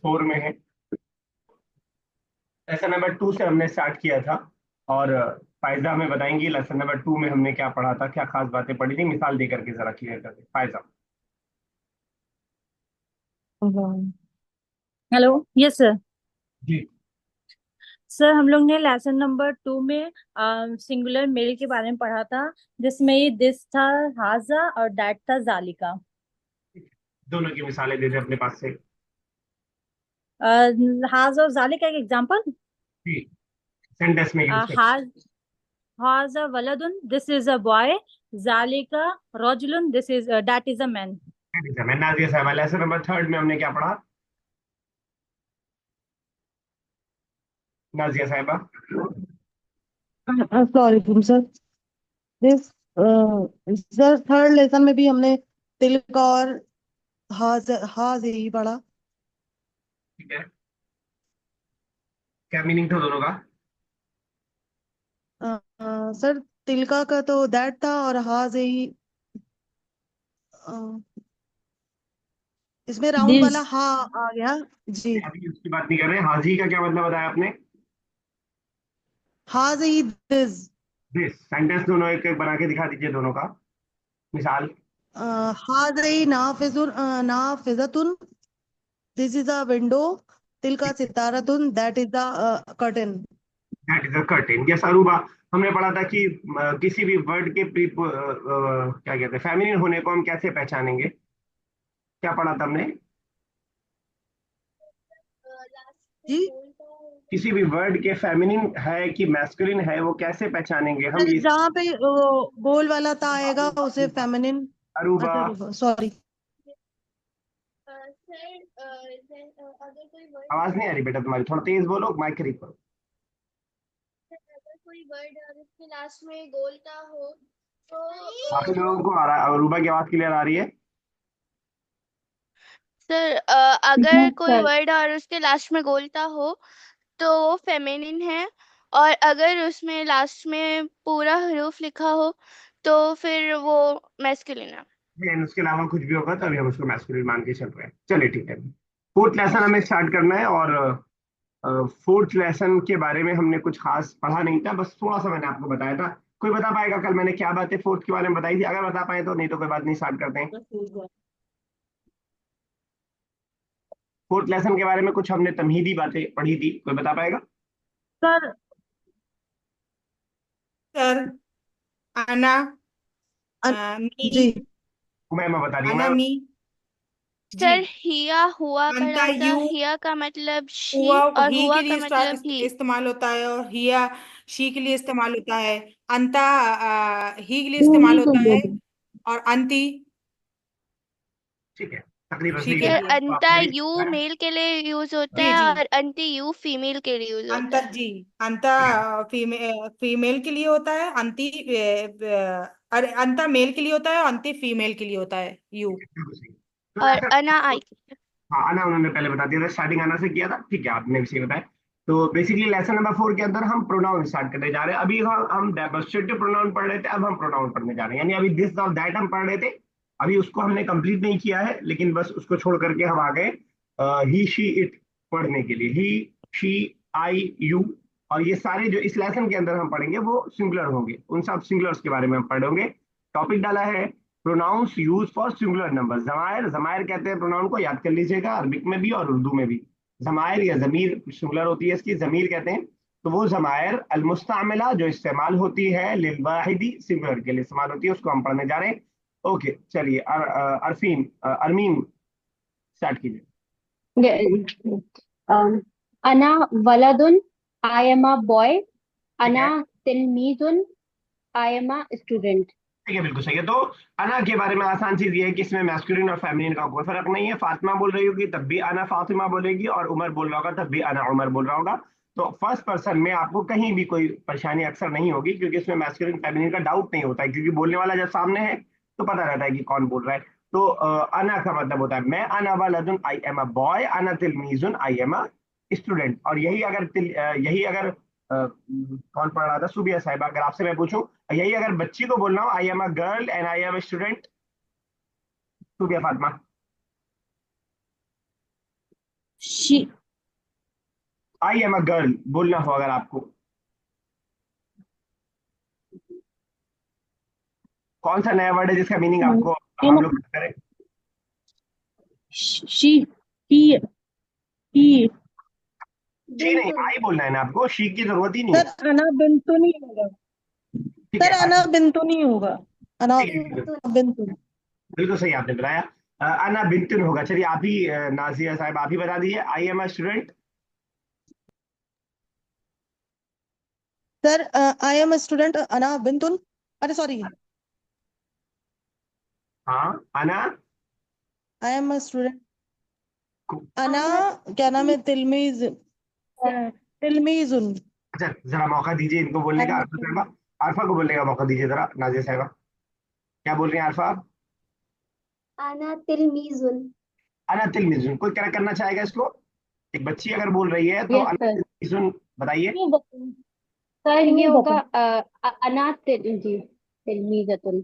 4 में है। Lesson number 2 से हमने स्टार्ट किया था। और फायजा हमें बताएंगी लेसन नंबर 2 में हमने क्या पढ़ा था, क्या खास बातें पढ़ी थी, मिसाल देकर के जरा क्लियर कर दे फायजा। हेलो। Yes sir. जी। सर हम लोग ने लेसन नंबर 2 में सिंगुलर मेल के बारे में पढ़ा था, जिसमें ये दिस था हाजा और दैट था जालिका। दोनों की मिसालें दे दे अपने पास से। हाजा और जालिका एक एग्जांपल। जी। सेंटेंस में यूज कर। हाज हाजा वलदुन, दिस इज अ बॉय। जालिका रजुलुन, this is that is a man. मैं नाजिया साहब लेसन नंबर 3 में हमने क्या पढ़ा, नाजिया साहिबा। Sorry sir, this sir third lesson में भी हमने तिलक और हाज यही पढ़ा। ठीक है, क्या मीनिंग था दोनों का। सर तिलका का तो दैट था और हाज यही। अ, इसमें राउंड दिस वाला हा आ गया। जी। अभी उसकी बात नहीं कर रहे, हाजी का क्या मतलब बताया आपने। हाज यही दिस। दिस सेंटेंस दोनों एक एक बना के दिखा दीजिए दोनों का मिसाल। हाज यही नाफिजतुन, दिस इज अ विंडो, तिलका सितारतुन, that is the curtain. That is a curtain. Yes Aruba, हमने पढ़ा था कि किसी भी वर्ड के क्या कहते हैं फेमिनिन होने को हम कैसे पहचानेंगे, क्या पढ़ा था हमने। जी किसी भी वर्ड के फेमिनिन है कि मैस्कुलिन है वो कैसे पहचानेंगे हम सर, ये। जहाँ पे गोल वाला ता अरूबा आएगा अरूबा उसे अरूबा फेमिनिन। अरूबा। अच्छा सॉरी। आवाज नहीं आ रही बेटा तुम्हारी, थोड़ा तेज बोलो, माइक करीब करो। अगर कोई वर्ड और उसके लास्ट में बोलता हो तो बाकी वो। लोगों को आ रहा है, अरूबा की आवाज क्लियर आ रही है। सर अगर कोई वर्ड और उसके लास्ट में बोलता हो तो वो फेमिनिन है। और अगर उसमें लास्ट में पूरा हरूफ लिखा हो तो फिर वो मैस्कुलिन है। लेकिन उसके अलावा कुछ भी होगा तो अभी हम उसको मैस्कुलिन मान के चल रहे हैं, चलिए ठीक है। फोर्थ लेसन हमें स्टार्ट करना है। और फोर्थ लेसन के बारे में हमने कुछ खास पढ़ा नहीं था, बस थोड़ा सा मैंने आपको बताया था। कोई बता पाएगा कल मैंने क्या बातें फोर्थ के बारे में बताई थी, अगर बता पाए तो, नहीं तो कोई बात नहीं, स्टार्ट करते हैं। फोर्थ लेसन के बारे में कुछ हमने तमहीदी बातें पढ़ी थी, कोई बता पाएगा। सर सर अना अन, मी जी। मैं बता रही हूँ अना मैं। मी जी। सर हिया हुआ अंता पढ़ा था। यू हिया का मतलब शी हुआ और ही हुआ के का लिए मतलब ही। इस्तेमाल होता है, और हिया शी के लिए इस्तेमाल होता है। अंता ही के लिए ही इस्तेमाल के होता लिए है। भी। और अंति ठीक है, तकरीबन शी सही के है। सर लिए। तो अंता आपने भी यू बताया। मेल के लिए यूज होता जी है जी। और अंति यू फीमेल के लिए यूज अंत होता है। जी। अंता ठीक है, फीमेल के लिए होता है। अरे अंता मेल के लिए होता है और अंति फीमेल के लिए होता है। यू। ठीक है, बिल्कुल सही। तो और लेसन, अना आई। हाँ आना उन्होंने पहले बता दिया था, स्टार्टिंग आना से किया था, ठीक है आपने भी सही बताया। तो बेसिकली लेसन नंबर 4 के अंदर हम प्रोनाउन स्टार्ट करने जा रहे हैं। अभी हम डेमोन्स्ट्रेटिव प्रोनाउन पढ़ रहे थे, अब हम प्रोनाउन पढ़ने जा रहे हैं, यानी अभी दिस और दैट हम पढ़ रहे थे। अभी उसको हमने कंप्लीट नहीं किया है, लेकिन बस उसको छोड़ करके हम आ गए ही शी इट पढ़ने के लिए। ही शी आई यू, और ये सारे जो इस लेसन के अंदर हम पढ़ेंगे वो सिंगुलर होंगे, उन सब सिंगुलर्स के बारे में हम पढ़ेंगे। टॉपिक डाला है pronouns use for singular number. जमायर, जमायर कहते हैं प्रोनाउन को, याद कर लीजिएगा, अरबिक में भी और उर्दू में भी। जमायर या जमीर सिंगुलर होती है इसकी, जमीर कहते हैं। तो वो जमायर अलमुस्तामिला जो इस्तेमाल होती है लिलवाहिदी, सिंगुलर के लिए इस्तेमाल होती है, उसको हम पढ़ने जा रहे हैं। ओके चलिए, अरफीन अरमीन स्टार्ट कीजिए। Um, Ana waladun, I am a boy. ठीक Ana है, tilmizun, I am a student. ठीक है, बिल्कुल सही है। तो अना के बारे में आसान चीज ये है कि इसमें मैस्कुलिन और फेमिनिन का कोई फर्क नहीं है। फातिमा बोल रही होगी तब भी अना फातिमा बोलेगी, और उमर बोल रहा होगा तब भी अना उमर बोल रहा होगा। तो फर्स्ट पर्सन में आपको कहीं भी कोई परेशानी अक्सर नहीं होगी, क्योंकि इसमें मैस्कुलिन फेमिनिन का डाउट नहीं होता है, क्योंकि बोलने वाला जब सामने है तो पता रहता है कि कौन बोल रहा है। तो अना का मतलब होता है मैं, अना वालदुन आई एम अ बॉय, अना तिलमीजुन आई एम अ स्टूडेंट। और यही अगर कौन पढ़ रहा था, सुबिया साहिबा, अगर आपसे मैं पूछूं यही अगर बच्ची को बोलना हो, आई am a girl and I am a student, सुबिया Fatima. she I am a girl बोलना हो अगर आपको, कौन सा नया वर्ड है जिसका मीनिंग आपको हम लोग करें? she he शी नहीं, आई बोलना है ना आपको, शी की जरूरत ही नहीं है। सर अना बिंतु नहीं होगा, ठीक सर है, अना बिंतु नहीं होगा, अना ठीक है, बिंतु। बिल्कुल सही आपने बताया। अना बिंतुन होगा। चलिए आप ही नाजिया साहब आप ही बता दीजिए, आई am a student. Sir I am student अना बिंतुन, अरे सॉरी, हाँ, अना आई एम स्टूडेंट अना, क्या नाम है, तिलमीजुन। अच्छा जरा मौका दीजिए इनको बोलने का, आरफा साहबा, आरफा को बोलने का मौका दीजिए जरा, नाजिया साहबा क्या बोल रही हैं आरफा आप? अना तिलमीजुन। अना तिलमिजुन, कोई करेक्ट करना चाहेगा इसको? एक बच्ची अगर बोल रही है तो yes अना sir तिलमिजुन बताइए। सर ये होगा अनाथ जी तिलमीजतुल।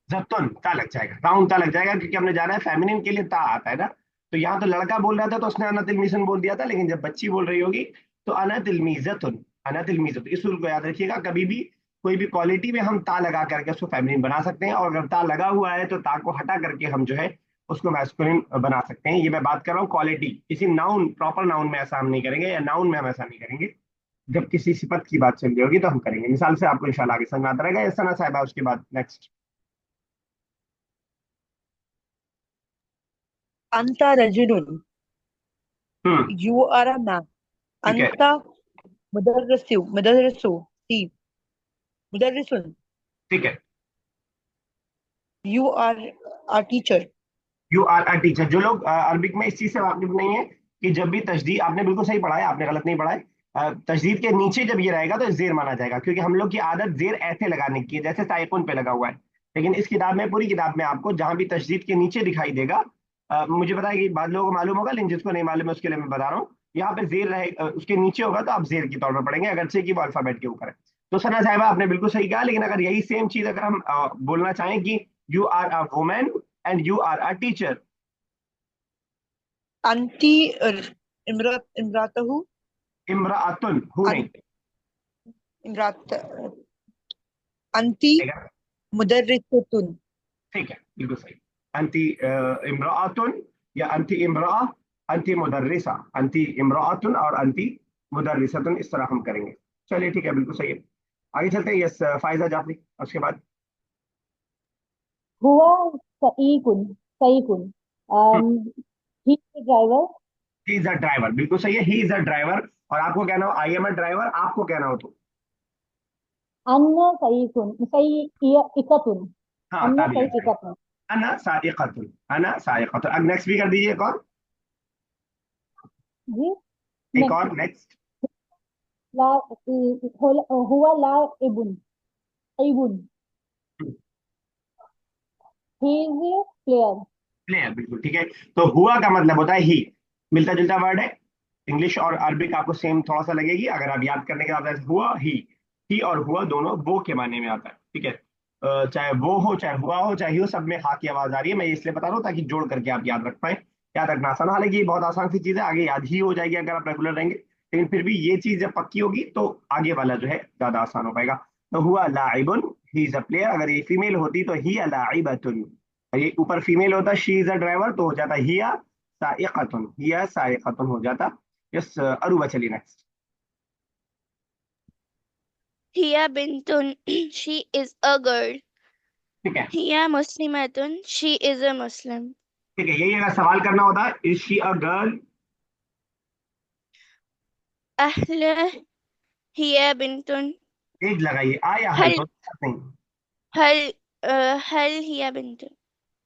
जत्तुन ता लग जाएगा, राउंड ता लग जाएगा, क्योंकि हमने जाना है फेमिनिन के लिए ता आता है ना। तो यहाँ तो लड़का बोल रहा था तो उसने अना तिलमिजुन बोल दिया था, लेकिन जब बच्ची बोल रही होगी तो अना तिलमीजतुन, अना तिलमीजतुन। इस रूल को याद रखिएगा, कभी भी कोई भी क्वालिटी में हम ता लगा करके उसको फेमिनिन बना सकते हैं, और अगर ता लगा हुआ है तो ता को हटा करके हम जो है उसको मैस्कुलिन बना सकते हैं। ये मैं बात कर रहा हूँ क्वालिटी, किसी नाउन, प्रॉपर नाउन में ऐसा हम नहीं करेंगे, या नाउन में हम ऐसा नहीं करेंगे। जब किसी सिफत की बात चल रही होगी तो हम करेंगे। मिसाल से आपको इंशाल्लाह आगे समझ में आता रहेगा। सना साहिबा उसके बाद next. Anta rajulun. Hmm, You are a man. ठीक है, Anta mudarrisu. See, mudarrisun. ठीक है। You are a teacher. You are a teacher. जो लोग अरबिक में इस चीज से वाकिफ नहीं है कि जब भी तशदीद, आपने बिल्कुल सही पढ़ा है, आपने गलत नहीं पढ़ा है। तशदीद के नीचे जब ये रहेगा तो जेर माना जाएगा, क्योंकि हम लोग की आदत जेर ऐसे लगाने की है जैसे साइकुन पे लगा हुआ है। लेकिन इस किताब में, पूरी किताब में आपको जहां भी तशदीद के नीचे दिखाई देगा, मुझे पता है कि बाद लोगों को मालूम होगा, लेकिन जिसको नहीं मालूम है उसके लिए मैं बता रहा हूँ, यहाँ पे जेर रहे, उसके नीचे होगा तो आप जेर के तौर पर पढ़ेंगे, अगरचे कि वो अल्फाबेट के ऊपर है। तो सना साहिबा आपने बिल्कुल सही कहा, लेकिन अगर यही सेम चीज अगर हम बोलना चाहें कि you are a women and you are a teacher. Anti imratahu. इम्राअतुन, हु नहीं। Imrat. Anti ठीक है, mudarrisatun. ठीक है, बिल्कुल सही। अंति इम्राअतुन या अंति इम्राअ, अंति मुदर्रिसा, अंति इम्राअतुन और अंति मुदर्रिसतुन, इस तरह हम करेंगे। चलिए ठीक है, बिल्कुल सही है। आगे चलते हैं। यस फाइजा जाफरी, उसके बाद हुआ सईकुन सईकुन he driver. He is a driver, बिल्कुल सही है, ही इज अ ड्राइवर। और आपको कहना हो आई एम अ ड्राइवर, आपको कहना हो तो अन्न सईकुन सई इकतुन। हाँ अन्न ताबी सई लग जाएगा, इकतुन। अना साइकतुन, अना साइकतुन। अब नेक्स्ट भी कर दीजिए एक और, जी एक नेक्स्ट और नेक्स्ट। ला हुआ ला इबुन इबुन। He is player. प्लेयर, बिल्कुल ठीक है। तो हुआ का मतलब होता है ही, मिलता जुलता वर्ड है। इंग्लिश और अरबिक आपको सेम थोड़ा सा लगेगी, अगर आप याद करने के बाद हुआ ही और हुआ दोनों वो के माने में आता है, ठीक है। चाहे वो हो, चाहे हुआ हो, चाहे ही हो, सब में हा की आवाज आ रही है। मैं इसलिए बता रहा हूँ ताकि जोड़ करके आप याद रख पाए। याद रखना आसान, हालांकि ये बहुत आसान सी चीज है, आगे याद ही हो जाएगी अगर आप रेगुलर रहेंगे, लेकिन फिर भी ये चीज जब पक्की होगी तो आगे वाला जो है ज्यादा आसान हो पाएगा। तो हुआ लाइबुन, ही इज अ प्लेयर। अगर ये फीमेल होती तो ही लाइबतुन, ये ऊपर फीमेल होता शी इज अ ड्राइवर तो हो जाता हिया साइकतुन, हिया साइकतुन हो जाता। यस अरुबा, चलिए नेक्स्ट। हिया बिंतुन शी इज अ गर्ल। ठीक है, हिया मुस्लिमतुन शी इज अ मुस्लिम। ठीक है, यही अगर सवाल करना होता है इज शी अ गर्ल, अहले हिया बिंतुन एज लगाइए, आ या हल हल तो नहीं। हल हल हिया बिंतुन।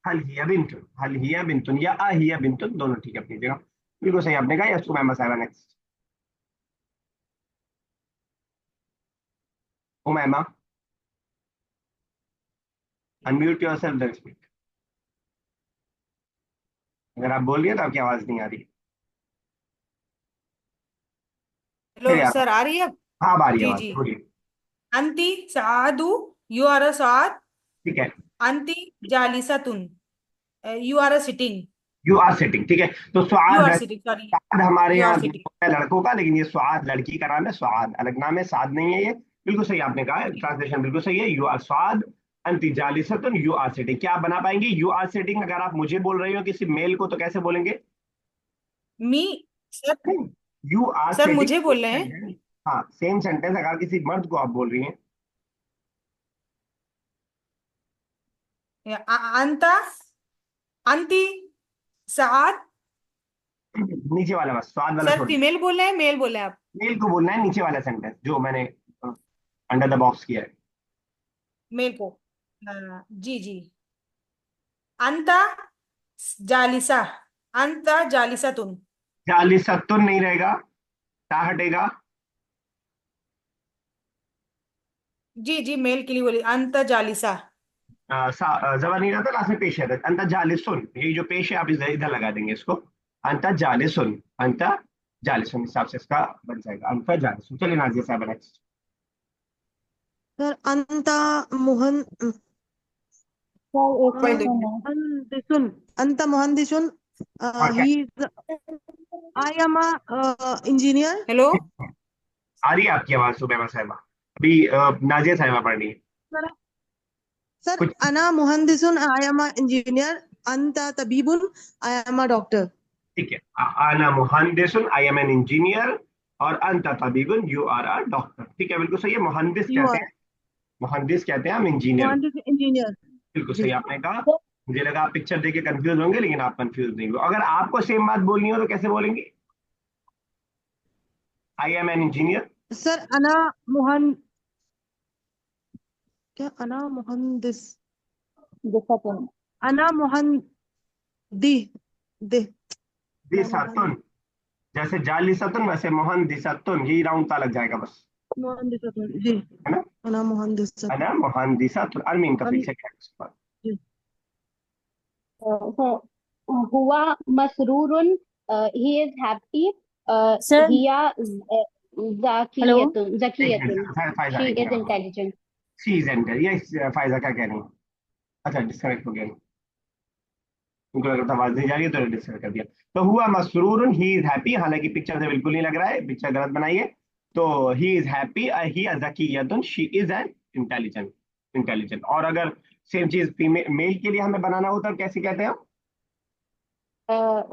हल हिया बिंतुन, हल हिया बिंतुन या आ हिया बिंतुन, दोनों ठीक है अपनी जगह, बिल्कुल सही आपने कहा। यस उमैमा साहिबा next. Umaima, unmute yourself then speak. अगर आप बोल रही हैं तो आपकी आवाज नहीं आ रही। हेलो फिर यार, सर, आ रही है अब? हाँ अब आ रही है जी आवाज, जी। बोलिए। अंति सादु, यू आर अ साद। ठीक है, अंति जालिसातुन, you are a sitting. You are sitting, ठीक है। तो यू स्वाद आर सिटिंग, सॉरी, साद हमारे यू आर यहाँ सिटिंग। है लड़कों का, लेकिन ये स्वाद लड़की का नाम है, स्वाद अलग नाम है, साद नहीं है ये। बिल्कुल सही आपने कहा, ट्रांसलेशन बिल्कुल सही है। यू आर स्वाद अंति जालिसतुन यू आर सिटिंग। क्या आप बना पाएंगे यू आर सिटिंग? अगर आप मुझे बोल रही हो किसी मेल को तो कैसे बोलेंगे? Me, sir, you are sir sitting. मुझे बोल रहे हैं। हाँ, सेम सेंटेंस अगर किसी मर्द को आप बोल रही हैं। अंता, अंति, साद। नीचे वाला बस, स्वाद वाला सर छोड़ दीजिए। फीमेल बोल रहे हैं, मेल बोल रहे हैं आप? मेल को बोलना है, नीचे वाला सेंटेंस जो मैंने अंडर द बॉक्स किया है। मेल को, जी जी। अंता जालिसा, अंता जालिसा तुम। जालिसतुन नहीं रहेगा, ता हटेगा। जी जी, मेल के लिए बोलिए, अंता जालिसा। जबर नहीं रहता, लास्ट में पेश है अंत जालिसुन। ये जो पेश है आप इधर इधर लगा देंगे इसको। अंत जालिसुन, अंत जालिसुन हिसाब से इसका बन जाएगा अंत जालिसुन। चलिए नाजिया साहब नेक्स्ट। सर अंता मोहन सर एक पॉइंट क्वेश्चन देखिए। है। मुहंदिसुन, अंता मुहंदिसुन, और क्या? ही आई एम इंजीनियर। हेलो, आ रही है आपकी आवाज सुबैमा साहिबा? अभी नाजिया साहिबा पढ़ रही है सर कुछ। अना मुहंदिसुन, आई एम इंजीनियर, अंता तबीबुन, आई एम डॉक्टर। ठीक है, आना मुहंदिसुन आई एम एन इंजीनियर, और अंत तबीबुन यू आर अ डॉक्टर। ठीक है, बिल्कुल सही है। मुहंदिस यू कहते आर हैं, मुहंदिस कहते हैं हम इंजीनियर। मुहंदिस इंजीनियर। बिल्कुल जी सही आपने कहा। मुझे लगा आप पिक्चर देख के कंफ्यूज होंगे, लेकिन आप कंफ्यूज नहीं हो। अगर आपको सेम बात बोलनी हो तो कैसे बोलेंगे? आई एम एन इंजीनियर। सर अना मुहन क्या अना मुहंदिस, दिशा तुम। अना मुहन दी दे दिसतुन, जैसे जालिसतुन वैसे मुहंदिसतुन, यही राउंड ता लग जाएगा बस, मुहंदिस जी, है ना। अना मुहंदिस अना मुहंदिसतुन अरमीन का फिर से क्या है उसके बाद? जी। सर हुआ मसरूरुन, ही इज हैप्पी, सर हिया हेलो। जाकियतुन, एक मिनट जाकियतुन, फायजा, शी एक is minute. Intelligent. She is एंटर, यस फायजा क्या कह रही है? अच्छा, डिस्कनेक्ट हो गया, उनको लग रहा था आवाज नहीं जा रही है तो डिस्कनेक्ट कर दिया। तो हुआ मसरूर ही इज हैप्पी, हालांकि पिक्चर से बिल्कुल नहीं लग रहा है, पिक्चर गलत बनाई है। तो ही इज हैप्पी, ही जकीयतुन, she is an intelligent, intelligent. और अगर सेम चीज फीमेल मेल के लिए हमें बनाना हो तो कैसे कहते हैं हम?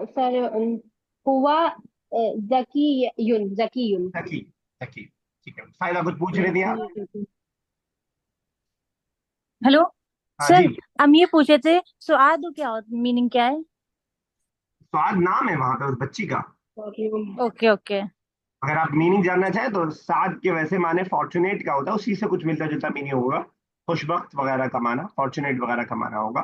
सर हुआ जकीयुन, जकीयुन। जकी, जकी। ठीक है, फायदा कुछ पूछ रहे थे आप? हेलो हाँ जी। सर, हम ये पूछे थे सुआद क्या मीनिंग क्या है? स्वाद नाम है वहां पे उस बच्ची का। Okay okay. अगर आप मीनिंग जानना चाहें तो साद के वैसे माने फॉर्चुनेट का होता है, उसी से कुछ मिलता जुलता मीनिंग होगा। खुशबख्त वगैरह का माना, फॉर्चुनेट वगैरह का माना होगा।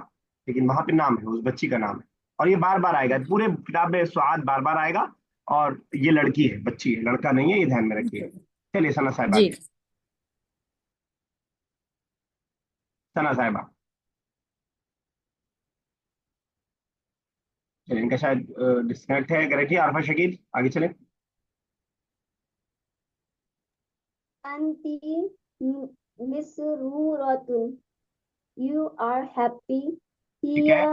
लेकिन वहां पे नाम है, उस बच्ची का नाम है। और ये बार बार आएगा पूरे किताब में, स्वाद बार बार आएगा। और ये लड़की है, बच्ची है, लड़का नहीं है, ये ध्यान में रखिए। चलिए सना साहब जी। आगे। सना साहबा, चलिए इनका शायद डिस्कनेक्ट है, करेक्ट। आरफा शकील आगे चले। Anti misruratun. You are happy. ठीक है,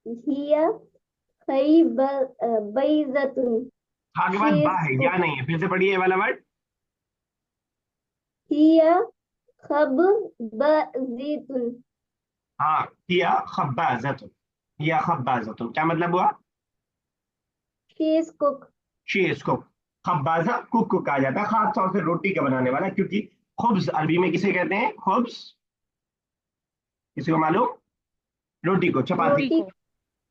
Hiya khay hiya bayzatun. हाँ के She बाद बा is है, या cook. नहीं है? फिर से पढ़िए ये वाला वर्ड। Hiya khabzatun. हाँ, किया खब्बाजतुन, किया खब्बाजतुन क्या मतलब हुआ? She is cook. शी इसको खब्बाजा कुक को कहा जाता है, खास तौर से रोटी का बनाने वाला, क्योंकि खुब्ज अरबी में किसे कहते हैं? खुब्ज, किसी को मालूम? रोटी को, चपाती रोटी को Roti को।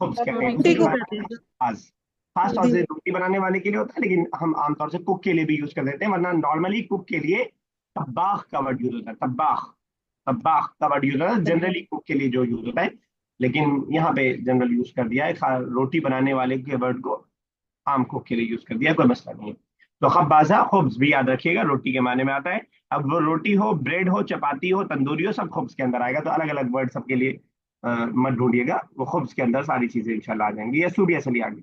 खुब्ज कहते हैं। रोटी रोटी उसी को। को को बनाते कहते हैं हैं खास, खास तौर से रोटी बनाने वाले के लिए होता है, लेकिन हम आमतौर से कुक के लिए भी यूज कर देते हैं। वरना नॉर्मली कुक के लिए तब्बाख का वर्ड यूज होता है, तब्बाख, तब्बाख का वर्ड यूज होता है जनरली कुक के लिए जो यूज होता है। लेकिन यहाँ पे जनरल यूज कर दिया है, रोटी बनाने वाले के वर्ड को आम कुक के लिए यूज कर दिया, कोई मसला नहीं है। तो खब्बाजा खुब्ज भी याद रखिएगा, रोटी के माने में आता है। अब वो रोटी हो, ब्रेड हो, चपाती हो, तंदूरी हो, सब खुब्ज के अंदर आएगा। तो अलग अलग वर्ड सबके लिए मत ढूंढिएगा, वो खुब्ज के अंदर सारी चीजें इंशाल्लाह आ जाएंगी। ये सूबी असली आगे।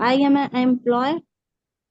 I am an employee.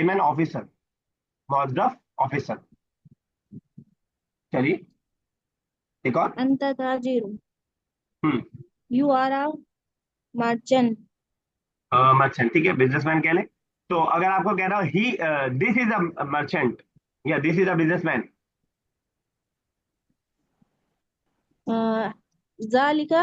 Am an officer, मौजफ ऑफिसर। चलिए एक और। anta tajir. Hmm You are a merchant. Merchant, ठीक है, बिजनेसमैन कह लें। तो अगर आपको कह रहा हो ही दिस इज अ मर्चेंट या this is a businessman, Zalika.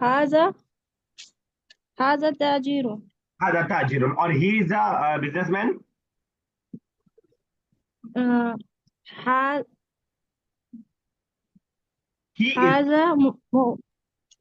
Haza. Haza tajir. हाजा ताजिरुन, और he is a businessman, Ha he is, Haza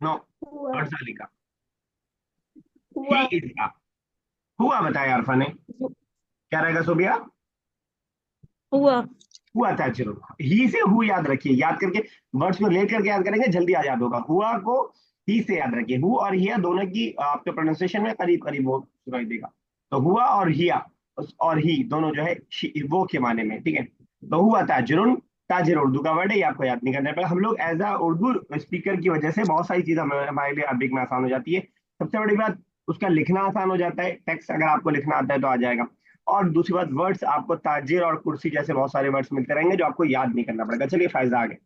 no हुआ नॉट जालिका, ही हुआ इज अ, हुआ बताया अरफा ने, क्या रहेगा सोबिया? हुआ. हुआ ताजिरुन, ही से हु याद रखिए, याद करके वर्ड्स को लेट करके याद करेंगे जल्दी आ याद होगा। हुआ को ही से याद रखिए, हु और हिया दोनों की आपके प्रोनाउंसिएशन में करीब करीब वो सुनाई देगा। तो हुआ और हिया और ही दोनों जो है वो के माने में, ठीक है। तो हुआ ताजिरुन, ताजिर उर्दू का वर्ड है, ये आपको याद नहीं करना पड़ेगा। हम लोग एज अ उर्दू स्पीकर की वजह से बहुत सारी चीजें हमारे लिए अरबिक में आसान हो जाती है। सबसे बड़ी बात, उसका लिखना आसान हो जाता है, टेक्स्ट अगर आपको लिखना आता है तो आ जाएगा। और दूसरी बात, वर्ड्स आपको ताजिर और कुर्सी जैसे बहुत सारे वर्ड्स मिलते रहेंगे जो आपको याद नहीं करना पड़ेगा। चलिए फायदा आगे।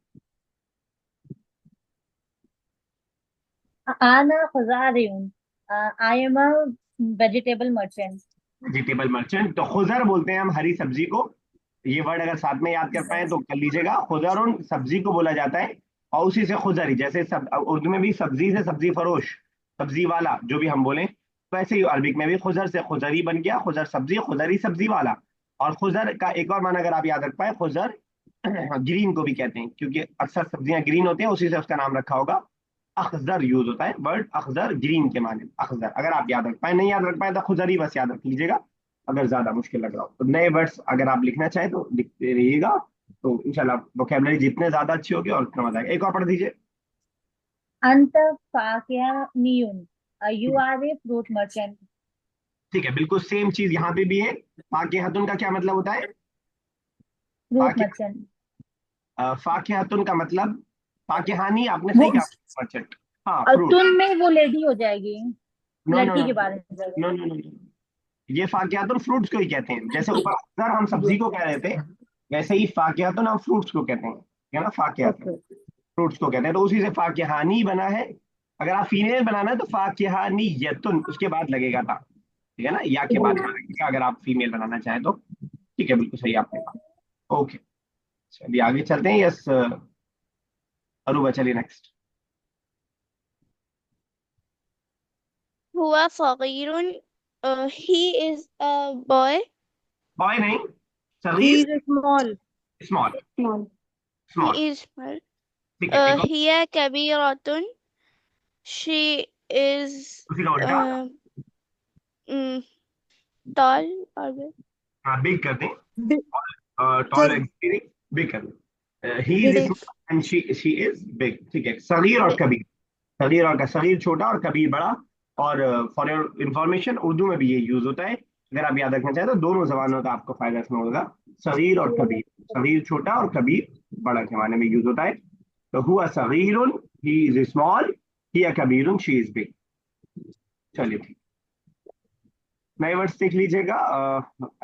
Ana khazariyun. I am a vegetable merchant. Vegetable merchant, तो खुजर बोलते हैं हम हरी सब्जी को। ये वर्ड अगर साथ में याद कर पाए तो कर लीजिएगा, खुजर उन सब्जी को बोला जाता है। और उसी से खुजरी, जैसे उर्दू में भी सब्जी से सब्जी फरोश, सब्जी वाला जो भी हम बोले, वैसे ही अरबिक में भी खुजर से खुजरी बन गया, खुजर सब्जी, खुजरी सब्जी वाला। और खुजर का एक और माना अगर आप याद रख पाए, खुजर ग्रीन को भी कहते हैं, क्योंकि अक्सर सब्जियां ग्रीन होती हैं, उसी से उसका नाम रखा होगा। अखजर यूज होता है वर्ड, अखजर ग्रीन के माने, अखजर अगर आप याद रख पाए, नहीं याद रख पाए तो खुजरी बस याद रख लीजिएगा। अगर ज्यादा मुश्किल लग रहा हो तो नए वर्ड्स अगर आप लिखना चाहें तो लिखते रहिएगा, तो इंशाल्लाह वोकेबलरी जितने ज्यादा अच्छी होगी और उतना मजा आएगा। एक और पढ़ दीजिए। Anta fakiyaniyun. You are a fruit merchant. ठीक है, बिल्कुल सेम चीज यहाँ पे भी है। फाकिहतुन का क्या मतलब होता है? Fruit फाकि merchant. फाकिहतुन का मतलब, फाकिहानी आपने वो सही कहा, मर्चेंट, हाँ और फ्रूट। तुन में वो लेडी हो जाएगी, नो नो लड़की नो के बारे में जाएगा। नो नो नो, ये फाकियातुन फ्रूट्स को ही कहते हैं। जैसे ऊपर अगर हम सब्जी को कह रहे थे, वैसे ही फाकियातुन हम फ्रूट्स को कहते हैं, है ना, फाकियातुन ओके। फ्रूट्स को कहते हैं। तो उसी से फाकिहानी बना है। अगर आप फीमेल बनाना है तो फाकिहानी यतुन उसके बाद लगेगा था, ठीक है ना, या के बाद लगेगा अगर आप फीमेल बनाना चाहें तो। ठीक है, बिल्कुल सही आपने कहा। ओके, चलिए आगे चलते हैं। यस अरूबा, चलिए नेक्स्ट। हुआ सगीरुन. He is a boy. Boy नहीं, he सगीर, is small small, small small, He is small. ठीक है। एक और Hiya kabiratun. She is उसी का उल्टा, mm, tall or big. हाँ बिग कर दें, टॉल bigger बिग कर दें। He is big Big. Small and she is big, ठीक है। सगीर और Big. कबीर, सगीर और सगीर छोटा और कबीर बड़ा। और फॉर योर इंफॉर्मेशन, उर्दू में भी ये यूज होता है। अगर आप याद रखना चाहें तो दोनों जबानों का आपको फायदा इसमें होगा, सगीर और कबीर। सगीर छोटा और कबीर बड़ा के माने में यूज होता है। तो हुआ सगीरुन, ही इज स्मॉल, हिया कबीरुन, शी इज बिग। चलिए ठीक, नए वर्ड्स देख लीजिएगा।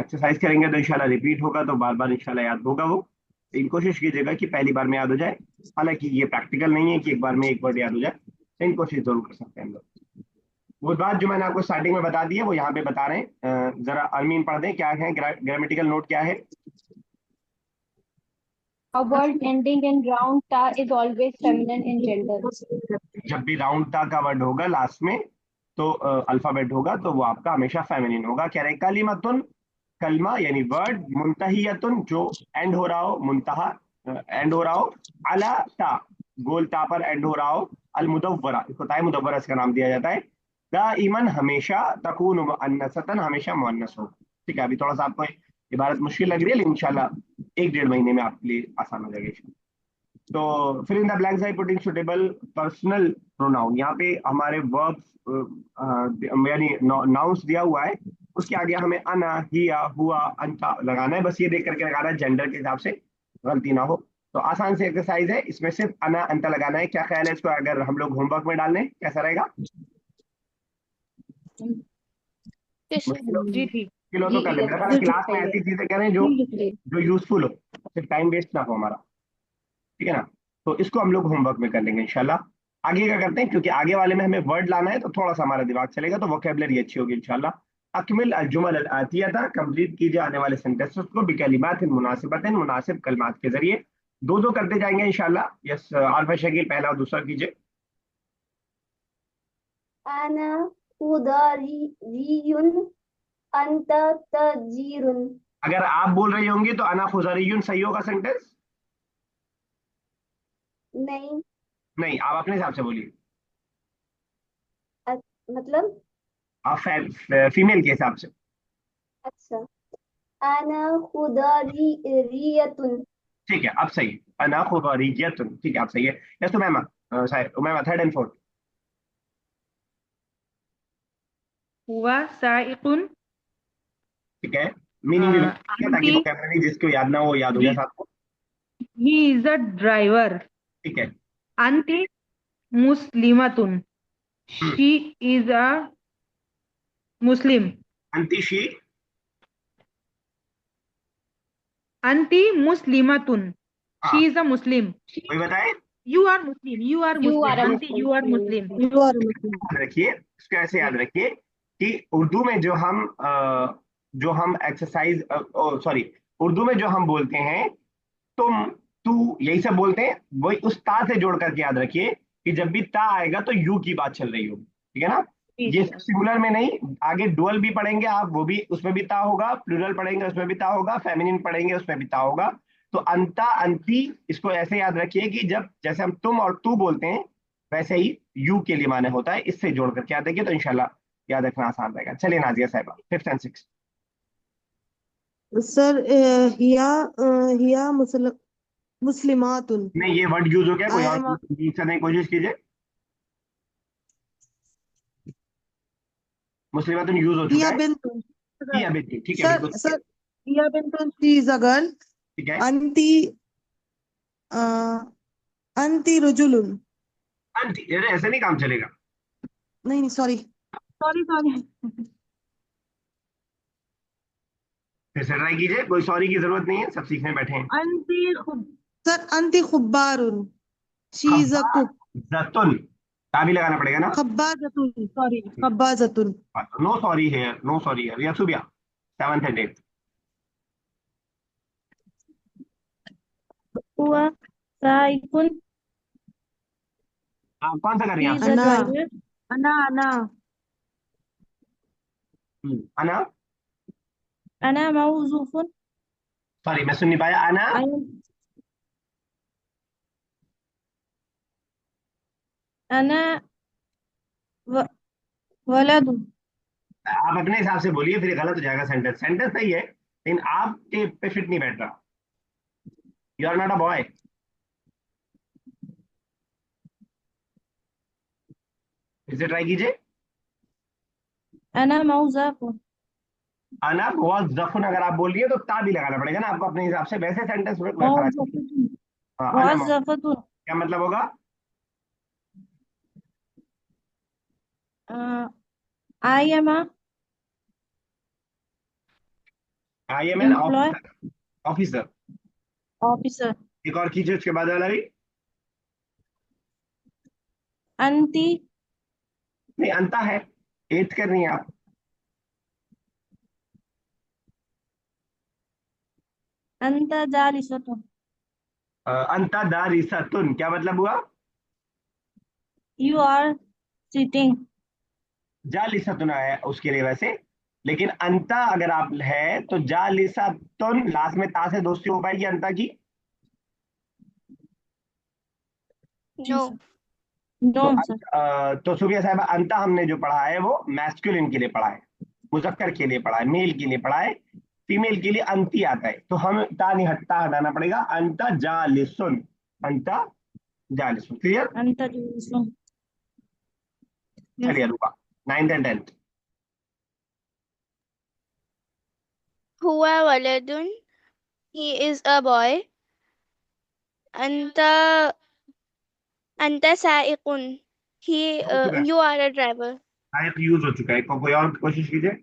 एक्सरसाइज करेंगे तो इंशाल्लाह रिपीट होगा, तो बार बार इंशाल्लाह याद होगा वो। लेकिन कोशिश कीजिएगा कि पहली बार में याद हो जाए। हालांकि ये प्रैक्टिकल नहीं है कि एक बार में एक वर्ड याद हो जाए, लेकिन कोशिश जरूर कर सकते हैं हम लोग। वो बात जो मैंने आपको स्टार्टिंग में बता दी है वो यहाँ पे बता रहे हैं। जरा अरमीन पढ़ दें, क्या है ग्रामेटिकल नोट क्या है? A word ending in round ta is always feminine in gender. जब भी राउंड ता का वर्ड होगा लास्ट में, तो अल्फाबेट होगा, तो वो आपका हमेशा फेमिनिन होगा। कह रहे हैं कलिमतुन, कलमा यानी वर्ड, मुंतहियतुन जो एंड हो रहा हो, मुंतहा एंड हो रहा हो, अला ता गोल ता पर एंड हो रहा हो, अल मुदव्वरा, इसको ताए मुदव्वरा इसका नाम दिया जाता है। दाइमन हमेशा, तकून मुअन्नसतन हमेशा मुअन्नस हो। ठीक है, अभी थोड़ा सा आपको इबारत मुश्किल लग रही है, लेकिन इंशाल्लाह एक डेढ़ महीने में आपके लिए आसान हो जाएगा। तो फिर in the blanks I putting suitable personal pronoun. यहाँ पे हमारे वर्ब्स यानी नाउंस दिया हुआ है, उसके आगे हमें अना, हिया, हुआ, अंता लगाना है। बस ये देख करके लगाना है, जेंडर के हिसाब से गलती ना हो। तो आसान से एक्सरसाइज है, इसमें सिर्फ अना अंता लगाना है। क्या ख्याल है इसको अगर हम लोग होमवर्क में डाल लें, कैसा रहेगा? मुश्किल जी ठीक। मुश्किल हो तो कर लेंगे, पर क्लास में ऐसी चीजें करें जो जो यूजफुल हो, सिर्फ टाइम वेस्ट ना हो हमारा, ठीक है ना। तो इसको हम लोग होमवर्क में कर लेंगे इंशाल्लाह। आगे क्या करते हैं, क्योंकि आगे वाले में हमें वर्ड लाना है तो थोड़ा सा हमारा दिमाग चलेगा, तो वोकेबलरी अच्छी होगी इंशाल्लाह। अकमिल अल जुमल अल आतियता, कंप्लीट कीजिए आने वाले सेंटेंसेस को बिकलिमात मुनासिबतन, मुनासिब कलमात के जरिए। दो दो करते जाएंगे इंशाल्लाह। यस आलफा शकील पहला और दूसरा कीजिए। अना खुदारियुन अंत तजीरुन। अगर आप बोल रही होंगी तो अना खुजरियुन सही होगा सेंटेंस? नहीं, नहीं, आप अपने हिसाब से बोलिए। मतलब आप फीमेल के हिसाब से। अच्छा, अना खुदारियतुन। ठीक है, अब सही। अना खुदारियतुन, ठीक है, अब सही है। Yes Umaima, Umaima third and fourth. हुआ साइकुन, ठीक है, मीनिंग भी बता ताकि आंटी वोकैबुलरी जिसको याद ना हो वो याद हो जाए साथ को। ही इज अ ड्राइवर, ठीक है। आंटी मुस्लिमातुन, शी इज अ मुस्लिम, अंतिशी, आंटी मुस्लिमातुन, हाँ शी इज अ मुस्लिम, कोई बताए। You are Muslim, you are You are Muslim, a आंटी you are Muslim. You are Muslim. याद रखिए, इसको ऐसे याद रखिए कि उर्दू में जो हम एक्सरसाइज, सॉरी, उर्दू में जो हम बोलते हैं तुम, तू, यही सब बोलते हैं, वही उस ता से जोड़ करके याद रखिए कि जब भी ता आएगा तो यू की बात चल रही होगी, ठीक है ना। ये सिंगुलर में नहीं, आगे डुअल भी पढ़ेंगे आप, वो भी उसमें भी ता होगा, प्लूरल पढ़ेंगे उसमें भी ता होगा, फेमिनिन पढ़ेंगे उसमें भी ता होगा। तो अंता अंती, इसको ऐसे याद रखिए कि जब जैसे हम तुम और तू बोलते हैं वैसे ही यू के लिए माने होता है, इससे जोड़ करके याद रखिए तो इंशाल्लाह याद रखना आसान रहेगा। चलिए नाजिया साहिबा, फिफ्थ एंड सिक्स। Sir, हिया मुस्लिमातुन। नहीं, ये वर्ड यूज हो गया, कोई I और am a, यूज करने की कोशिश कीजिए। मुस्लिमातुन यूज हो चुका हिया है। बिन्तुन। ही अभी ठीक है, Sir, बिल्कुल sir, here बिन्तुन, she is a girl. ठीक है। Anti, anti रुजुलुन। अंती, अरे ऐसे नहीं काम चलेगा। नहीं नहीं, सॉरी सॉरी सॉरी। फिर से ट्राई कीजिए, कोई सॉरी की जरूरत नहीं है, सब सीखने बैठे हैं। सर अंति खुब्बारुन, शी इज अ कुक। जतुन, ता भी लगाना पड़ेगा ना। खब्बाजतुन, सॉरी खब्बाजतुन। नो सॉरी है, नो सॉरी है। यसूबिया सेवंथ एंड एट। हुआ साइकुन, कौन सा कर रही he हैं is आप? a अना driver, अना अना, अना मौजूफुन, सॉरी मैं सुन नहीं पाया। अना, I am अना व- वलदुन, आप अपने हिसाब से बोलिए, फिर ये गलत हो जाएगा सेंटेंस। सेंटेंस सही है लेकिन आपके पे फिट नहीं बैठ रहा। You are not a boy. फिर से ट्राई कीजिए। अना मौजूफुन, अना बहुत जफुन, अगर आप बोल रही है तो ता भी लगाना पड़ेगा ना आपको अपने हिसाब से, वैसे सेंटेंस में मैं खड़ा। मौजूफुन, हाँ, अना मौजूफुन, क्या मतलब होगा? I am a I am an employee officer. Officer, officer, एक और कीजिए उसके बाद वाला भी। अंति नहीं, अंता है, एट कर रही हैं आप। अंत जालिसतुन, अंता दारिसतुन क्या मतलब हुआ? you are sitting, जालिसतुन है उसके लिए वैसे, लेकिन अंता अगर आप है तो जालिसतुन, लास्ट में ता से दोस्ती हो पाएगी अंता की। नो, no sir, तो सुबिया साहब, अंता हमने जो पढ़ा है वो मैस्कुलिन के लिए पढ़ा है, मुजक्कर के लिए पढ़ा है, मेल के लिए पढ़ा है। फीमेल के लिए अंती आता है, तो हम ता नहीं हटता, हटाना पड़ेगा। अंता जालिसुन, अंता जालिसुन। क्लियर? अंत जालिसुन, चलिए रुका, नाइन्थ एंड टेंथ। हुआ वलदुन, he is a boy, Anta Anta साइकुन, he हो चुका है, you are a driver, use हो चुका है। कोई और कोशिश कीजिए।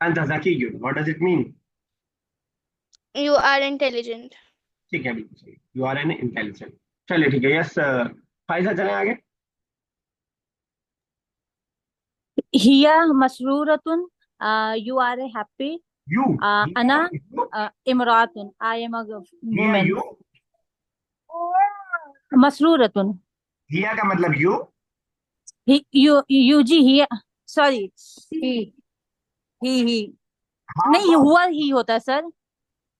अंत ज़कीयुन, what does it mean? You are intelligent. ठीक है, बिल्कुल सही, यू आर एन इंटेलिजेंट। चलिए ठीक है, यस फाइजा, चलें आगे। हिया मसरूरतुन, यू आर हैप्पी। यू, अना इमरातुन, आई एम अ हिया वुमेन। यू, मसरूरतुन, हिया का मतलब यू। यू जी, हिया, सॉरी, he ही हाँ नहीं, तो हुआ ही होता है सर,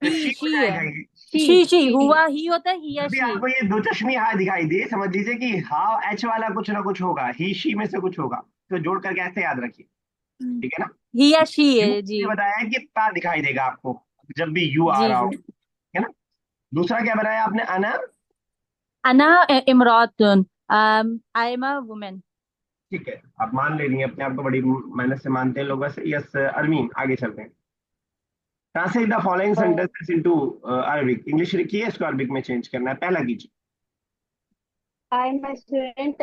शी हो शी जाएगा है, ये। शी she हुआ ही होता है, ही या जब भी शी। आपको ये दो चश्मी हाँ दिखाई दे, समझ लीजिए कि हाँ एच वाला कुछ ना कुछ होगा, ही शी में से कुछ होगा, तो जोड़ करके ऐसे याद रखिए, ठीक है ना। ही या शी यू है जी। ने बताया कि ता दिखाई देगा आपको जब भी यू आ जी रहा हो, जी। है ना। दूसरा क्या बनाया आपने, अना। अना इमरातुन, आई एम अ वुमेन। ठीक है, आप मान ले रही हैं अपने आप को, बड़ी मेहनत से मानते हैं लोग वैसे। यस अरमीन, आगे चलते हैं। Translate the following uh, sentences into Arabic. English लिखी है, इसको अरबिक में चेंज करना है, पहला कीजिए। I am a student.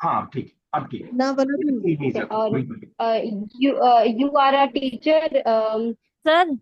हाँ ठीक है, अब ठीक ना वलदुन। है, नहीं सर और बिल्कुल ठीक। you are a teacher. Sir,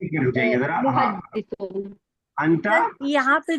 ठीक है, रुक जाइए जरा, हाँ। मुहद्दिस. अंता, सर यहाँ पे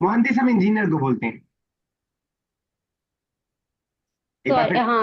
मुहंदिस हम इंजीनियर को बोलते हैं। एक बार सॉरी, फिर हाँ,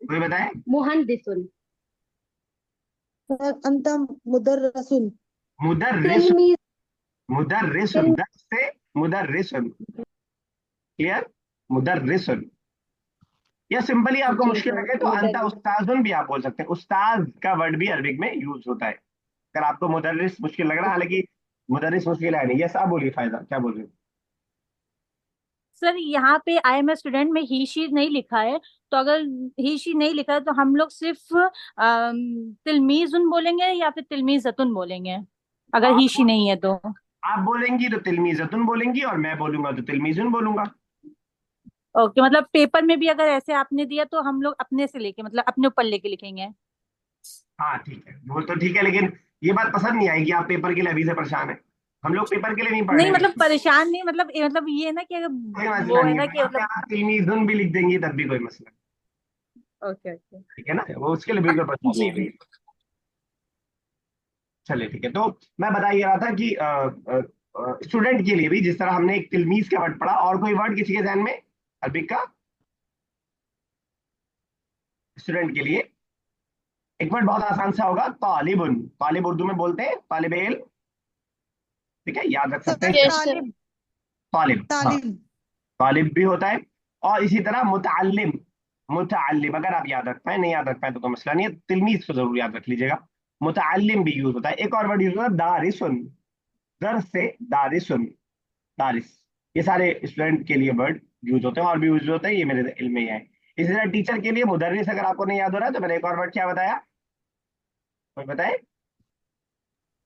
कोई बताए। मुहद्दिस. अंत मुदर्रसुन। मुदर्रिस, तिलमीज मुदर्रिसुन, तिल दर से मुदर्रिसुन, क्लियर, मुदर्रिसुन। या सिंपली आपको जी मुश्किल सर, लगे तो अंता मुदर्रिस. उस्ताजुन भी आप बोल सकते हैं। उस्ताज का वर्ड भी अरबिक में यूज होता है। अगर आपको मुदर्रिस मुश्किल लग रहा है, हालांकि मुदर्रिस मुश्किल है नहीं। यस आप बोलिए फायदा, क्या बोल रहे हो। सर यहाँ पे आई एम ए स्टूडेंट में ही शी नहीं लिखा है, तो अगर ही शी नहीं लिखा है तो हम लोग सिर्फ तिलमीजुन बोलेंगे या फिर तिलमीजतुन बोलेंगे, अगर ही शी आप नहीं है तो। आप बोलेंगी तो तिलमीजतुन बोलेंगी, और मैं बोलूंगा तो तिलमीजुन बोलूंगा। ओके, मतलब पेपर में भी अगर ऐसे आपने दिया तो हम लोग अपने से लेके, मतलब अपने ऊपर लेके लिखेंगे। हाँ ठीक है, वो तो ठीक है, लेकिन ये बात पसंद नहीं आएगी, आप पेपर के लिए अभी से परेशान है। हम लोग पेपर के लिए नहीं पढ़ नहीं रहे मतलब हैं। परेशान नहीं, मतलब ये है ना कि अगर कोई मसला वो है नहीं है, ना कि आप मतलब। यहाँ तिलमीजुन भी लिख देंगी तब भी कोई मसला नहीं, ओके ओके। ठीक है ना, वो उसके लिए बिल्कुल परेशान जी नहीं जी। है। चलिए ठीक है, तो मैं बता ये रहा था कि स्टूडेंट के लिए भी जिस तरह हमने एक तिलमीज का वर्ड पढ़ा, और कोई वर्ड किसी के ध्यान में अरबिक का स्टूडेंट के लिए। एक वर्ड बहुत आसान सा होगा, तालिबुन। तालिब उर्दू में बोलते हैं तालिब इल्म, ठीक है, याद रख सकते सर हैं इसको। Yes, sir. तालिब, तालिब, हाँ, तालिम। तालिब भी होता है। और इसी तरह मुतअल्लिम, मुतअल्लिम अगर आप याद रख पाए, नहीं याद रख पाए तो कोई मसला नहीं है, तिलमीज को जरूर याद रख लीजिएगा। मुतअल्लिम भी यूज होता है। एक और वर्ड यूज होता है दारिसुन, दर से दारिसुन, दारिस। ये सारे स्टूडेंट के लिए वर्ड यूज होते हैं, और भी यूज होते हैं, ये मेरे इल्म में ही है। इसी तरह टीचर के लिए मुदर्रिस, अगर आपको नहीं याद हो रहा है तो मैंने एक और वर्ड क्या बताया, कोई बताए।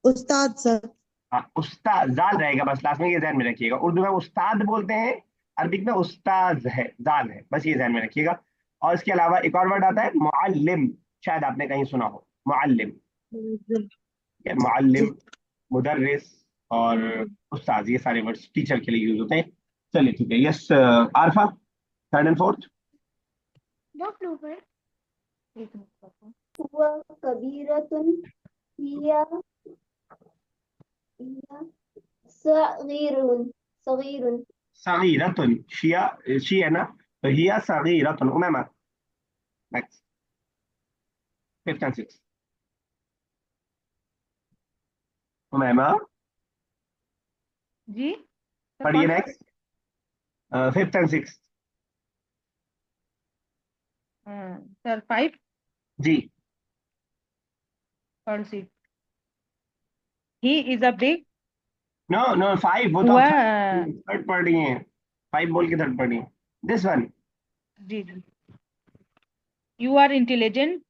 उस्ताद सर। हाँ, उस्ताद, जाल रहेगा बस लास्ट में, ये ध्यान में रखिएगा। उर्दू में उस्ताद बोलते हैं, अरबिक में उस्ताज है, जाल है, बस ये ध्यान में रखिएगा। और इसके अलावा एक और वर्ड आता है मुअल्लिम, शायद आपने कहीं सुना हो, मुअल्लिम, या मुअल्लिम, मुदर्रिस और उस्ताद, ये सारे वर्ड्स टीचर के लिए यूज होते हैं। चलिए ठीक है, yes Arfa, third and fourth. हुआ कबीरतुन हिया हिया सगीरुन सगीरुन सगीरतुन, शिया, शी है ना, तो हिया सगीरतुन। Umaima, next, fifth and six. Umaima, जी सर, पढ़िए कौन सा? Next, fifth and six. Sir 5 जी, और 6. He is a big. No no five, वो तो हुआ आप थर्ड पढ़ रही हैं, फाइव बोल के थर्ड पढ़ रही हैं। दिस वन, जी जी. You are intelligent.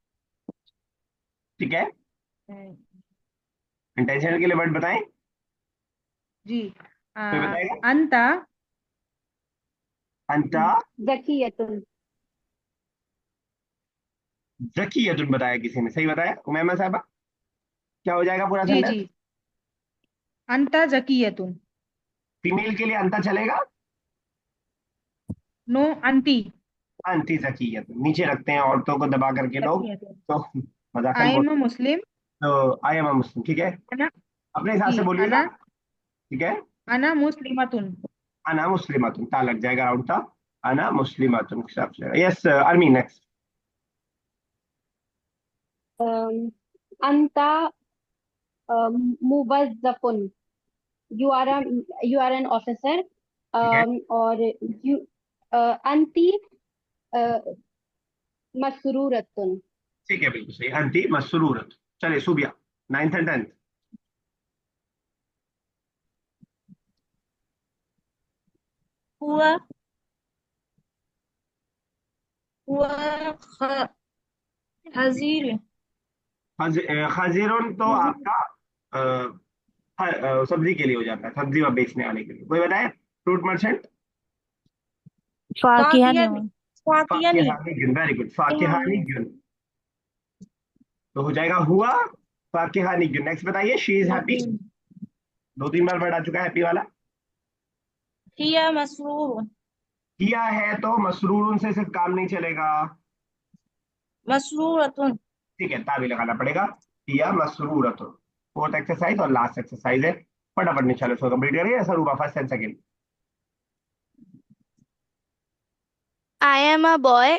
ठीक है, इंटेंशनल के लिए वर्ड बताएं, जी. कोई बताएगा। अंता अंता, ज़कियतुन. जकीयतुन बताया किसी ने, सही बताया उमैमा साहबा? क्या हो जाएगा पूरा जी सेंटेंस? जी। अंता जकीयतुन। फीमेल के लिए अंता चलेगा? नो, अंती अंती जकीयतुन नीचे रखते हैं औरतों को दबा करके लोग, जकीयतुन। तो मजाकन आई बोल। एम अ मुस्लिम। तो आई एम मुस्लिम, ठीक है, अना अपने हिसाब जी से बोलिएगा, अना ठीक है। अना मुस्लिमतुन। अना मुस्लिमातुन, ता लग जाएगा राउंड ता। अना मुस्लिमातुन के हिसाब से। Yes Armi, next. अंता मुवज्जफुन। You are an officer. ठीक है, और यू अंती मसरूरतुन। ठीक है, बिल्कुल सही, अंती मसरूरत। चलिए सुबिया, 9th एंड 10th। हुआ हुआ हजीर खाजिरुन तो आपका सब्जी के लिए हो जाता है, सब्जी और बेचने वाले के लिए। कोई बताए? Fruit merchant. फाकिया फाकिया नहीं। फाकिया नहीं फाकिहानी गुन, वेरी गुड, फाकिहानी गुन। तो हो जाएगा हुआ फाकिहानी गुन। नेक्स्ट बताइए, शी इज हैप्पी। 2-3 बार वर्ड आ चुका है हैप्पी वाला। हिया मसरूर किया है तो मसरूरुन से सिर्फ काम नहीं चलेगा, मसरूरतुन। ठीक है, ताबी लगाना पड़ेगा। किया मसरूरतुन। फोर्थ एक्सरसाइज और लास्ट एक्सरसाइज है, फटाफट निकालो, इसको कंप्लीट करिए। ऐसा Ruba, first and second. I am a boy.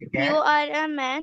ठीक है, You are a man.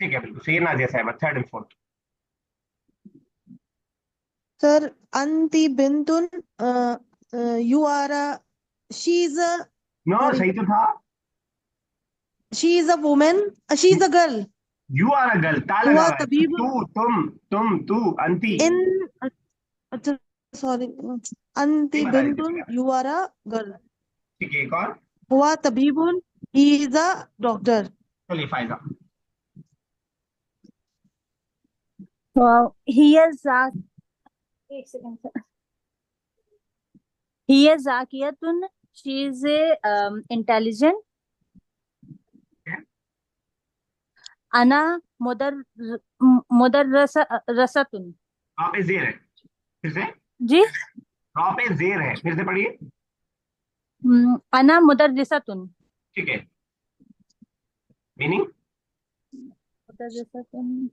ठीक है, बिल्कुल सही। नाजिया साहब, third and fourth. Sir, Anti Bintun, you are she's a, no, sorry, सही तो था। she is a woman, she is a girl. You are a girl, ता लगा हुआ हुआ है, तो तबीब तू अंती। in, अच्छा, sorry, सही Anti बता दीजिए Bintun, भैया। you are a girl. ठीक है, एक और। हुआ तबीबुन, he is a doctor. चलिए फायदा। हिया जाक एक सेकंड सर। हिया जाकियतुन, शी इज इंटेलिजेंट। अना मुदर मुदर्रसतुन। रॉ पे जेर है, फिर से। जी। रॉ पे जेर है, फिर से पढ़िए। अना मुदर्रिसतुन। ठीक है, मीनिंग। मुदर्रिसतुन।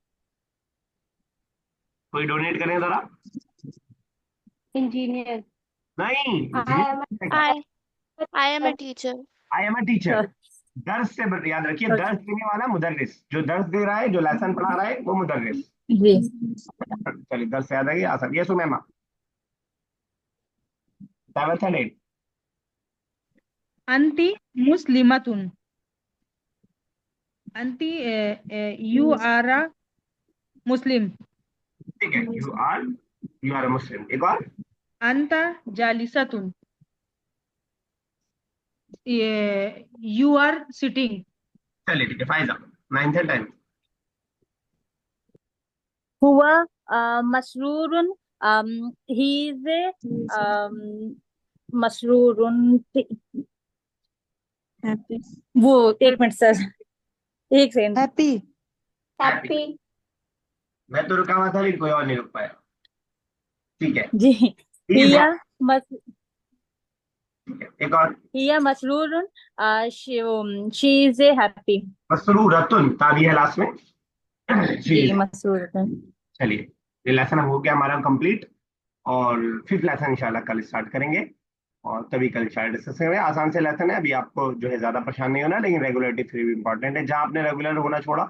कोई डोनेट करें जरा। इंजीनियर। नहीं, I I am a teacher. I am a teacher. दर्स से याद रखिए, दर्स देने वाला मुदर्रिस, जो दर्स दे रहा है, जो लेसन पढ़ा रहा है, वो मुदर्रिस। जी। चलिए, दर्स से याद आ गया, आसान। ये सुमैमा, 7th and 8th। अंती मुस्लिमतुन। अंती यू आर अ मुस्लिम। ठीक है, यू आर अ मुस्लिम। एक और। अंता जालिसतुन। You are sitting. चलिए ठीक है, फायदा। 9th and 10th। हुआ मसरूरुन, ही इज मसरूरुन। वो एक मिनट सर, एक सेकंड। Happy. हैप्पी। happy मैं तो रुका हुआ था, लेकिन कोई और नहीं रुक पाया। ठीक है, जी। He is here happy। मस ठीक है, एक और। हिया मसरूरुन, शी इज हैप्पी। मसरूरतुन, ताबी है लास्ट में। जी जी। मसरूरुन। चलिए, ये लेसन हो गया हमारा कंप्लीट, और फिफ्थ लेसन इंशाल्लाह कल स्टार्ट करेंगे, और तभी कल शायद डिस्कस करेंगे। आसान से लेसन है, अभी आपको जो है ज्यादा परेशान नहीं होना, लेकिन रेगुलरिटी थ्री भी इंपॉर्टेंट है। जहां आपने रेगुलर होना छोड़ा,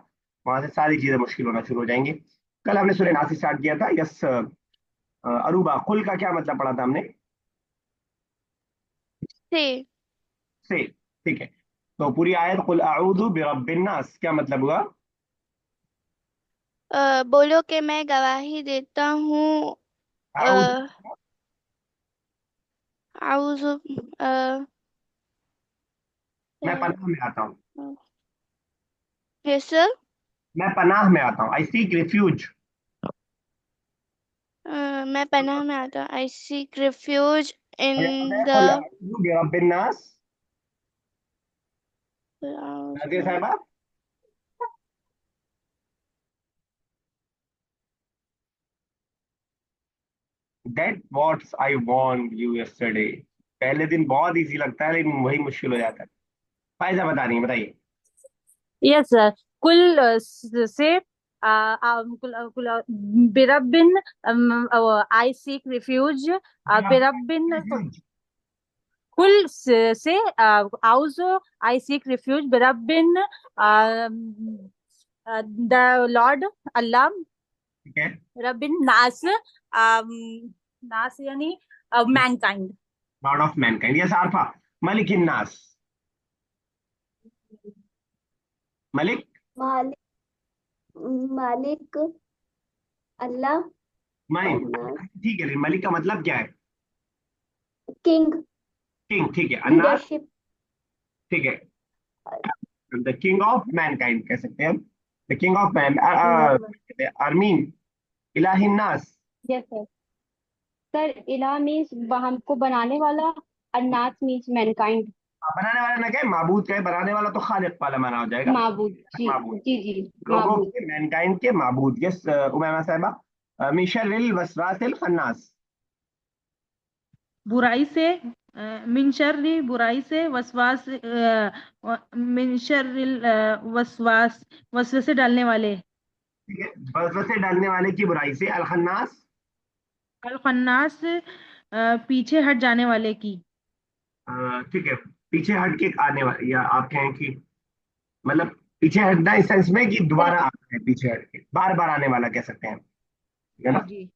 वहां से सारी चीजें मुश्किल होना शुरू हो जाएंगी। कल हमने सूरह नास से स्टार्ट किया था। यस अरूबा, कुल का क्या मतलब पढ़ा था हमने? से से, ठीक है। तो पूरी आयत कुल अऊदु बिरब्बिन नास, क्या मतलब हुआ? बोलो कि मैं गवाही देता हूँ। अऊदु, आउज़ु मैं पनाह में आता हूँ। Yes sir. मैं पनाह में आता हूँ, आई सीक रिफ्यूज। मैं पनाह में आता हूँ। I seek refuge in the बिरब्बिन नास। Nadia Sahiba, that what's I want you yesterday. पहले दिन बहुत इजी लगता है लेकिन वही मुश्किल हो जाता है। फायजा बता रही है, बताइए। Yes sir. कुल से बिरबिन आई सीक रिफ्यूज बिरबिन कुल से आउज़ो आई सीक रिफ्यूज बिरबिन द लॉर्ड अल्लाह ठीक है, रबिन नास नास यानी mankind. Lord of mankind. Yes Arfa, मलिक नास। मलिक, मालिक मालिक अल्लाह मैं अन्नास ठीक है, लेकिन मलिक का मतलब क्या है? किंग किंग, ठीक है। अन्नास, लीडरशिप ठीक है। द किंग ऑफ मैनकाइंड कह सकते हैं हम। द किंग ऑफ मैन, अरमीन, इलाहिन्नास। Yes sir. सर इला मीन्स हमको बनाने वाला, और नास मीन्स मैनकाइंड, बनाने वाला ना क्या, माबूद का है। बनाने वाला तो खालिक वाला माना हो जाएगा। माबूद। जी माबूद, जी जी, लोगों माबूद। के, मैनकाइंड के माबूद। यस उमैमा साहिबा, मिन शर्रिल वसवासिल खन्नास। बुराई से मिन शर्री, बुराई से, वसवास मिन शर्रिल वसवास, वसवसे डालने वाले, ठीक है, वसवसे डालने वाले की बुराई से। अल खन्नास, अल खन्नास पीछे हट जाने वाले की। ठीक है, पीछे हट के आने वाले, या आप कहें कि मतलब पीछे हटना इस सेंस में कि सर दोबारा आना है, पीछे हट के बार बार आने वाला कह सकते हैं, ठीक है जी ना। जी।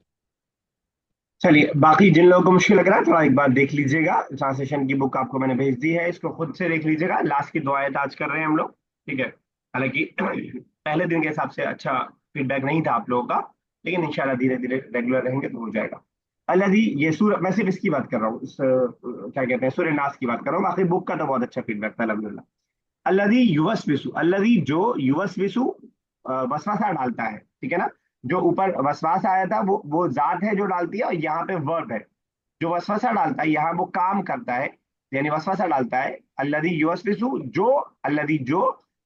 चलिए, बाकी जिन लोगों को मुश्किल लग रहा है थोड़ा एक बार देख लीजिएगा, ट्रांसलेशन की बुक आपको मैंने भेज दी है, इसको खुद से देख लीजिएगा। लास्ट की 2 आयत आज कर रहे हैं हम लोग, ठीक है। हालांकि पहले दिन के हिसाब से अच्छा फीडबैक नहीं था आप लोगों का, लेकिन इंशाल्लाह धीरे धीरे रेगुलर रहेंगे तो हो जाएगा। अल्लाजी, ये सूरह, मैं सिर्फ इसकी बात कर रहा हूँ, इस क्या कहते हैं, सूरह नास की बात कर रहा हूँ। बाकी बुक का तो बहुत अच्छा फीडबैक था अल्हम्दुलिल्लाह। अल्लज़ी युवस्विसु, अल्लज़ी जो युवस्विसु वसवासा डालता है, ठीक है ना। जो ऊपर वसवास आया था वो जात है जो डालती है, और यहाँ पे वर्ब है जो वसवासा डालता है, यहाँ वो काम करता है, यानी वसवासा डालता है। अल्लज़ी युवस्विसु, जो, अल्लज़ी जो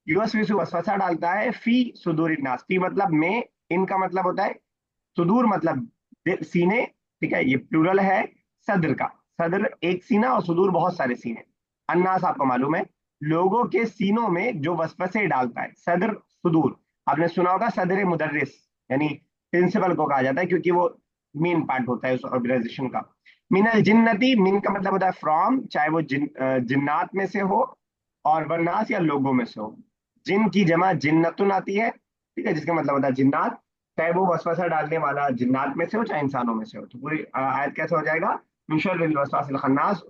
युवस्विसु वसवासा डालता है फी सुदूरिन नास। फी मतलब में, इनका मतलब होता है सुदूर, मतलब सीने, ठीक है, ये प्लूरल है सदर का। सदर एक सीना और सुदूर बहुत सारे सीने। अन्नास आपको मालूम है, लोगों के सीनों में जो वसवसे डालता है। सदर, सुदूर, आपने सुना होगा सदर मुदर्रिस, यानी प्रिंसिपल को कहा जाता है, क्योंकि वो मेन पार्ट होता है उस ऑर्गेनाइजेशन का। मिनल जिन्नती, मिन का मतलब होता है फ्रॉम, चाहे वो जिन्नात में से हो, और वन्नास या लोगों में से हो। जिन की जमा जिन्नतुन आती है, ठीक है, जिसका मतलब होता है जिन्नात, चाहे वो वसवसा डालने वाला जिन्नात में से हो चाहे इंसानों में से हो। तो पूरी आयत कैसे हो जाएगा, मिन शर्रिल वसवासिल खन्नास,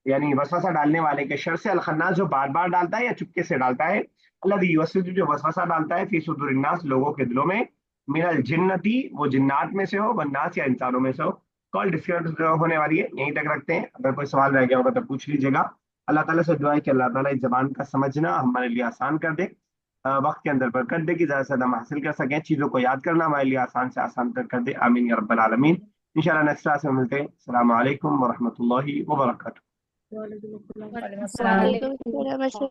यानी वसवसा डालने वाले के शर से। अल खन्नास, जो बार बार डालता है या चुपके से डालता है। अल्लज़ी युवस्विसु, जो वसवसा डालता है फी सुदूरिन नास, लोगों के दिलों में। मिनल जिन्नती, वो जिन्नात में से हो, वन्नास या इंसानों में से हो। कॉल डिस्कनेक्ट होने वाली है, यहीं तक रखते हैं। अगर कोई सवाल रह गया होगा तो पूछ लीजिएगा। अल्लाह ताला से दुआ है कि अल्लाह ताला इस जबान का समझना हमारे लिए आसान कर दे, वक्त के अंदर बरकत दे कि ज़्यादा से ज़्यादा हम हासिल कर सकें, चीज़ों को याद करना हमारे लिए आसान से आसान तक कर दे। आमीन या रब्बल आलमीन। इंशाल्लाह नेक्स्ट क्लास में मिलते हैं। अस्सलाम वालेकुम व रहमतुल्लाहि व बरकातुहू। वालेकुम अस्सलाम। वालेकुम अस्सलाम। वालेकुम अस्सलाम।